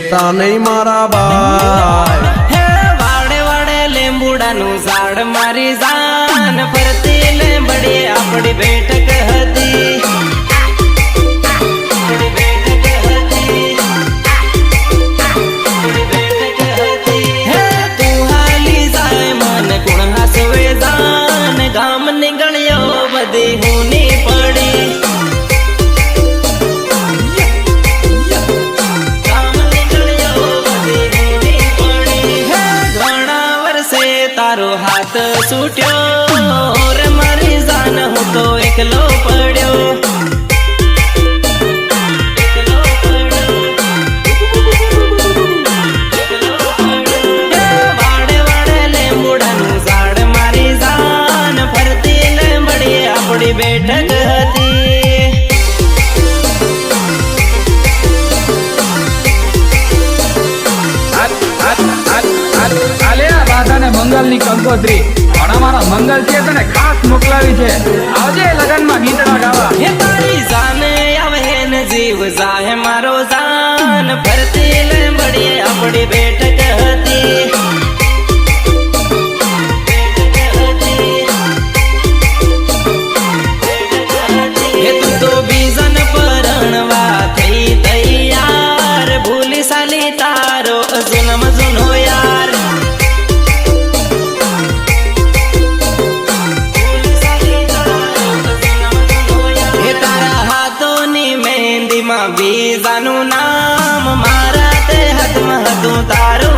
વેચતા નહીં મારા ભાઈ. હે વાડે વાડે લીંબુડાનું ઝાડ મારી જાન ફરતી લીંબડી આપણી બેઠક હતી. ગામ નીકળ્યો બધી હુની પડી. ગામ નીકળ્યો બધી હુની પડી. ઘણા વર્ષે તારો હાથ છૂટ્યો રે મારી જાન હું તો એકલો પડ્યો. વાડે વાડે લીંબુડાનું ઝાડ મારી જાન ફરતી લીંબડી આપણી બેઠક હતી. મંગલ ની કંકોત્રી પણ અમારા મંગલ છે તને ખાસ મોકલાવી છે. આવજે લગન માં ગીતડા ગાવા. હે તારી જાને આવે ને જીવ જાહે મારો જાન ફરતી લીંબડી આપણી બેઠક હતી. હે તું તો બીજન પરણવા થઈ તૈયાર ભૂલી સાલી તારો જન્મ જૂનો યાર. બીજાનું નામ મારા તે હાથમાં હતું તારું